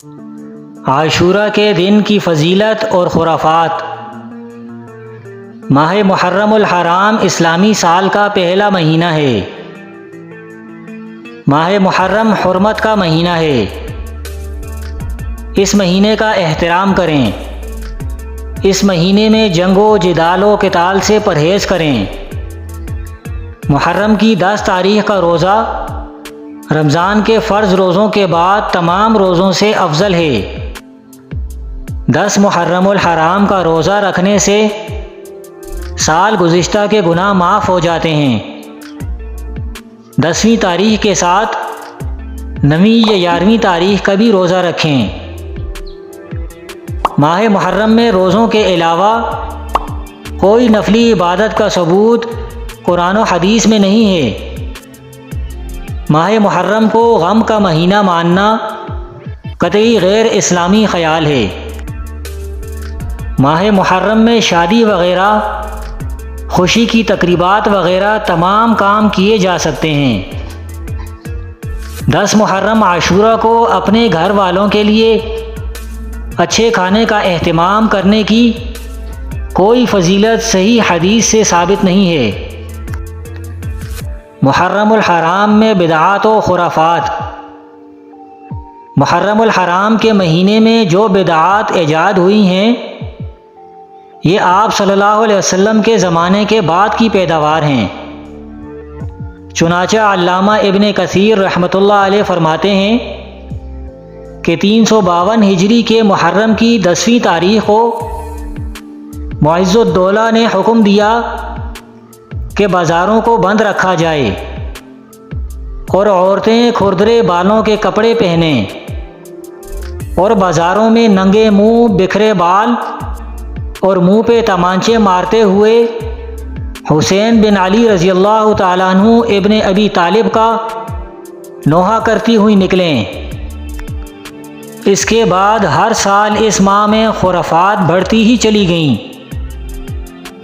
عاشورہ کے دن کی فضیلت اور خرافات۔ ماہ محرم الحرام اسلامی سال کا پہلا مہینہ ہے۔ ماہ محرم حرمت کا مہینہ ہے۔ اس مہینے کا احترام کریں۔ اس مہینے میں جنگ و جدال و قتال سے پرہیز کریں۔ محرم کی 10 تاریخ کا روزہ رمضان کے فرض روزوں کے بعد تمام روزوں سے افضل ہے۔ 10 محرم الحرام کا روزہ رکھنے سے سال گزشتہ کے گناہ معاف ہو جاتے ہیں۔ 10ویں تاریخ کے ساتھ 9ویں یا 11ویں تاریخ کا بھی روزہ رکھیں۔ ماہ محرم میں روزوں کے علاوہ کوئی نفلی عبادت کا ثبوت قرآن و حدیث میں نہیں ہے۔ ماہ محرم کو غم کا مہینہ ماننا قطعی غیر اسلامی خیال ہے۔ ماہ محرم میں شادی وغیرہ، خوشی کی تقریبات وغیرہ تمام کام کیے جا سکتے ہیں۔ 10 محرم عاشورہ کو اپنے گھر والوں کے لیے اچھے کھانے کا اہتمام کرنے کی کوئی فضیلت صحیح حدیث سے ثابت نہیں ہے۔ محرم الحرام میں بدعات و خرافات۔ محرم الحرام کے مہینے میں جو بدعات ایجاد ہوئی ہیں یہ آپ صلی اللہ علیہ وسلم کے زمانے کے بعد کی پیداوار ہیں۔ چنانچہ علامہ ابن کثیر رحمۃ اللہ علیہ فرماتے ہیں کہ 352 ہجری کے محرم کی 10ویں تاریخ کو معز الدولہ نے حکم دیا کہ بازاروں کو بند رکھا جائے اور عورتیں کھردرے بالوں کے کپڑے پہنیں اور بازاروں میں ننگے منہ، بکھرے بال اور منہ پہ تمانچے مارتے ہوئے حسین بن علی رضی اللہ تعالیٰ عنہ ابن ابی طالب کا نوحہ کرتی ہوئی نکلیں۔ اس کے بعد ہر سال اس ماہ میں خرافات بڑھتی ہی چلی گئیں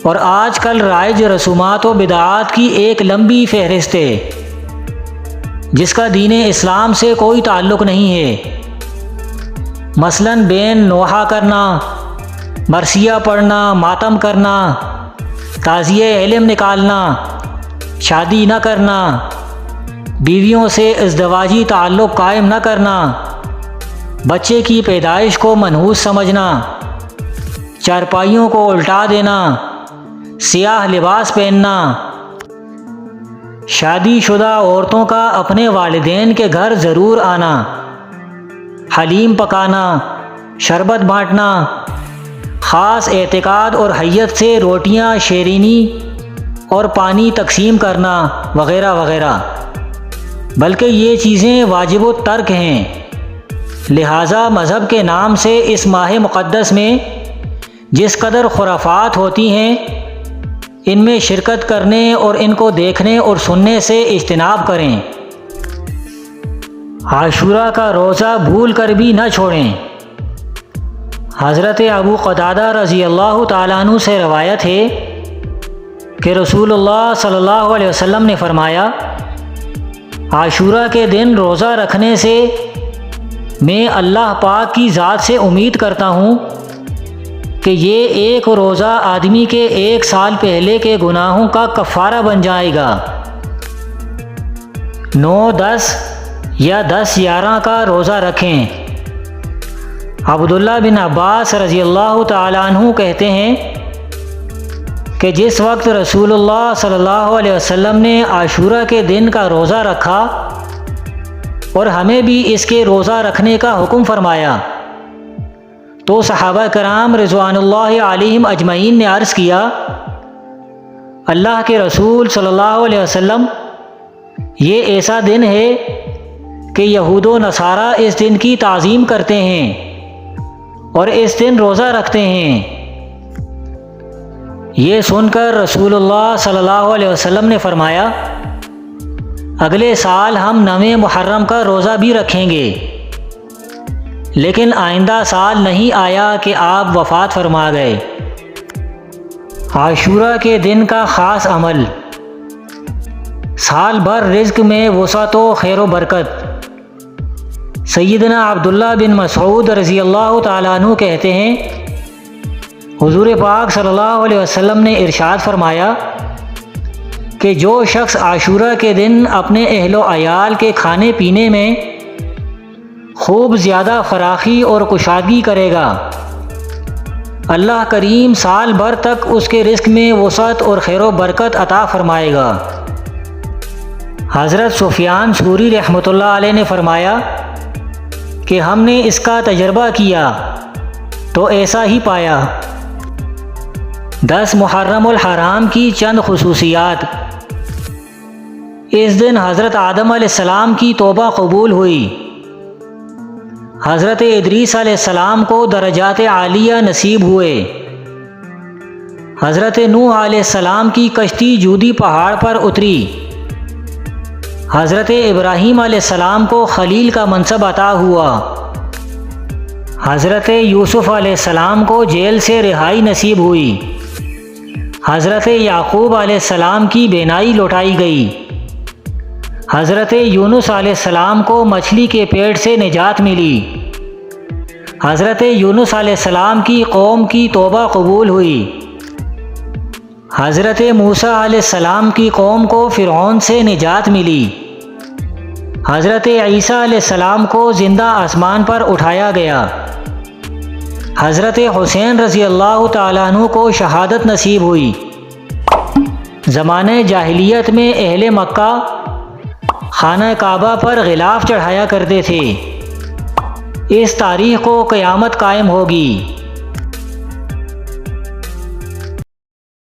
اور آج کل رائج رسومات و بدعات کی ایک لمبی فہرست ہے جس کا دین اسلام سے کوئی تعلق نہیں ہے۔ مثلاً بین نوحہ کرنا، مرثیہ پڑھنا، ماتم کرنا، تعزیہ علم نکالنا، شادی نہ کرنا، بیویوں سے ازدواجی تعلق قائم نہ کرنا، بچے کی پیدائش کو منحوس سمجھنا، چارپائیوں کو الٹا دینا، سیاہ لباس پہننا، شادی شدہ عورتوں کا اپنے والدین کے گھر ضرور آنا، حلیم پکانا، شربت بانٹنا، خاص اعتقاد اور حیت سے روٹیاں، شیرینی اور پانی تقسیم کرنا وغیرہ وغیرہ، بلکہ یہ چیزیں واجب الترک ہیں۔ لہٰذا مذہب کے نام سے اس ماہ مقدس میں جس قدر خرافات ہوتی ہیں ان میں شرکت کرنے اور ان کو دیکھنے اور سننے سے اجتناب کریں۔ عاشورہ کا روزہ بھول کر بھی نہ چھوڑیں۔ حضرت ابو قتادہ رضی اللہ تعالیٰ عنہ سے روایت ہے کہ رسول اللہ صلی اللہ علیہ وسلم نے فرمایا، عاشورہ کے دن روزہ رکھنے سے میں اللہ پاک کی ذات سے امید کرتا ہوں کہ یہ ایک روزہ آدمی کے 1 سال پہلے کے گناہوں کا کفارہ بن جائے گا۔ 9، 10 یا 10، 11 کا روزہ رکھیں۔ عبداللہ بن عباس رضی اللہ تعالیٰ عنہ کہتے ہیں کہ جس وقت رسول اللہ صلی اللہ علیہ وسلم نے عاشورہ کے دن کا روزہ رکھا اور ہمیں بھی اس کے روزہ رکھنے کا حکم فرمایا تو صحابہ کرام رضوان اللہ علیہم اجمعین نے عرض کیا، اللہ کے رسول صلی اللہ علیہ وسلم، یہ ایسا دن ہے کہ یہود و نصارہ اس دن کی تعظیم کرتے ہیں اور اس دن روزہ رکھتے ہیں۔ یہ سن کر رسول اللہ صلی اللہ علیہ وسلم نے فرمایا، اگلے سال ہم 9 محرم کا روزہ بھی رکھیں گے، لیکن آئندہ سال نہیں آیا کہ آپ وفات فرما گئے۔ عاشورہ کے دن کا خاص عمل۔ سال بھر رزق میں وسعت و خیر و برکت، سیدنا عبداللہ بن مسعود رضی اللہ تعالیٰ عنہ کہتے ہیں، حضور پاک صلی اللہ علیہ وسلم نے ارشاد فرمایا کہ جو شخص عاشورہ کے دن اپنے اہل و عیال کے کھانے پینے میں خوب زیادہ فراخی اور کشادگی کرے گا، اللہ کریم سال بھر تک اس کے رزق میں وسعت اور خیر و برکت عطا فرمائے گا۔ حضرت سفیان ثوری رحمۃ اللہ علیہ نے فرمایا کہ ہم نے اس کا تجربہ کیا تو ایسا ہی پایا۔ 10 محرم الحرام کی چند خصوصیات۔ اس دن حضرت آدم علیہ السلام کی توبہ قبول ہوئی، حضرت ادریس علیہ السلام کو درجات عالیہ نصیب ہوئے، حضرت نوح علیہ السلام کی کشتی جودی پہاڑ پر اتری، حضرت ابراہیم علیہ السلام کو خلیل کا منصب عطا ہوا، حضرت یوسف علیہ السلام کو جیل سے رہائی نصیب ہوئی، حضرت یعقوب علیہ السلام کی بینائی لوٹائی گئی، حضرت یونس علیہ السلام کو مچھلی کے پیٹ سے نجات ملی، حضرت یونس علیہ السلام کی قوم کی توبہ قبول ہوئی، حضرت موسیٰ علیہ السلام کی قوم کو فرعون سے نجات ملی، حضرت عیسیٰ علیہ السلام کو زندہ آسمان پر اٹھایا گیا، حضرت حسین رضی اللہ تعالیٰ عنہ کو شہادت نصیب ہوئی۔ زمانہ جاہلیت میں اہل مکہ خانہ کعبہ پر غلاف چڑھایا کرتے تھے، اس تاریخ کو قیامت قائم ہوگی۔